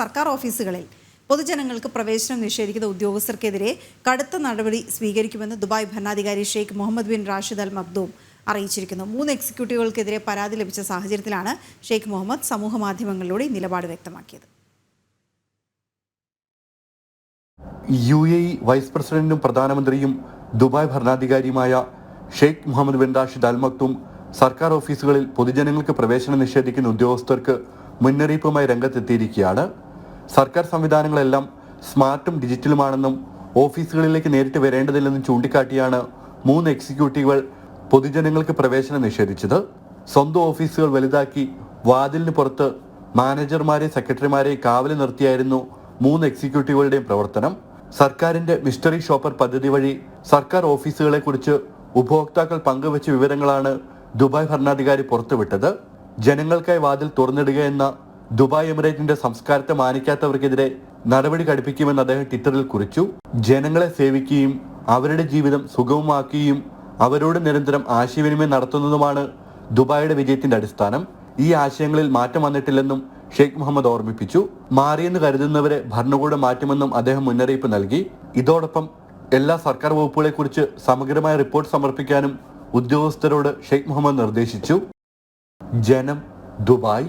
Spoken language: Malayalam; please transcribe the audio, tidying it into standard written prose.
സർക്കാർ ഓഫീസുകളിൽ പൊതുജനങ്ങൾക്ക് പ്രവേശനം നിഷേധിക്കുന്ന ഉദ്യോഗസ്ഥർക്കെതിരെ കടുത്ത നടപടി സ്വീകരിക്കുമെന്ന് ദുബായ് ഭരണാധികാരി Sheikh Mohammed bin Rashid Al Makhdoom അറിയിച്ചിരിക്കുന്നു. 3 എക്സിക്യൂട്ടീവുകൾക്കെതിരെ പരാതി ലഭിച്ച സാഹചര്യത്തിലാണ് ഷെയ്ഖ് മുഹമ്മദ് സമൂഹമാധ്യമങ്ങളിലൂടെ നിലപാട് വ്യക്തമാക്കിയത്. UAE വൈസ് പ്രസിഡന്റും പ്രധാനമന്ത്രിയും ദുബായ് ഭരണാധികാരിയുമായ Sheikh Mohammed bin Rashid Al Maktoum സർക്കാർ ഓഫീസുകളിൽ പൊതുജനങ്ങൾക്ക് പ്രവേശനം നിഷേധിക്കുന്ന ഉദ്യോഗസ്ഥർക്ക് മുന്നറിയിപ്പുമായി രംഗത്തെത്തിയിരിക്കുകയാണ്. സർക്കാർ സംവിധാനങ്ങളെല്ലാം സ്മാർട്ടും ഡിജിറ്റലുമാണെന്നും ഓഫീസുകളിലേക്ക് നേരിട്ട് വരേണ്ടതില്ലെന്നും ചൂണ്ടിക്കാട്ടിയാണ് 3 എക്സിക്യൂട്ടീവുകൾ പൊതുജനങ്ങൾക്ക് പ്രവേശനം നിഷേധിച്ചത്. സ്വന്തം ഓഫീസുകൾ വലുതാക്കി വാതിലിന് പുറത്ത് മാനേജർമാരെ സെക്രട്ടറിമാരെ കാവൽ നിർത്തിയായിരുന്നു 3 എക്സിക്യൂട്ടീവുകളുടെയും പ്രവർത്തനം. സർക്കാരിന്റെ മിസ്റ്ററി ഷോപ്പർ പദ്ധതി വഴി സർക്കാർ ഓഫീസുകളെ കുറിച്ച് ഉപഭോക്താക്കൾ പങ്കുവച്ച വിവരങ്ങളാണ് ദുബായ് ഭരണാധികാരി പുറത്തുവിട്ടത്. ജനങ്ങൾക്കായി വാതിൽ തുറന്നിടുക എന്ന ദുബായ് എമിറേറ്റിന്റെ സംസ്കാരത്തെ മാനിക്കാത്തവർക്കെതിരെ നടപടി കടുപ്പിക്കുമെന്ന് അദ്ദേഹം ട്വിറ്ററിൽ കുറിച്ചു. ജനങ്ങളെ സേവിക്കുകയും അവരുടെ ജീവിതം സുഗമമാക്കുകയും അവരോട് നിരന്തരം ആശയവിനിമയം നടത്തുന്നതുമാണ് ദുബായിയുടെ വിജയത്തിന്റെ അടിസ്ഥാനം. ഈ ആശയങ്ങളിൽ മാറ്റം വന്നിട്ടില്ലെന്നും ഷെയ്ഖ് മുഹമ്മദ് ഓർമ്മിപ്പിച്ചു. മാറിയെന്ന് കരുതുന്നവരെ ഭരണകൂടം മാറ്റുമെന്നും അദ്ദേഹം മുന്നറിയിപ്പ് നൽകി. ഇതോടൊപ്പം എല്ലാ സർക്കാർ വകുപ്പുകളെ കുറിച്ച് സമഗ്രമായ റിപ്പോർട്ട് സമർപ്പിക്കാനും ഉദ്യോഗസ്ഥരോട് ഷെയ്ഖ് മുഹമ്മദ് നിർദ്ദേശിച്ചു. ജനം, ദുബായ്.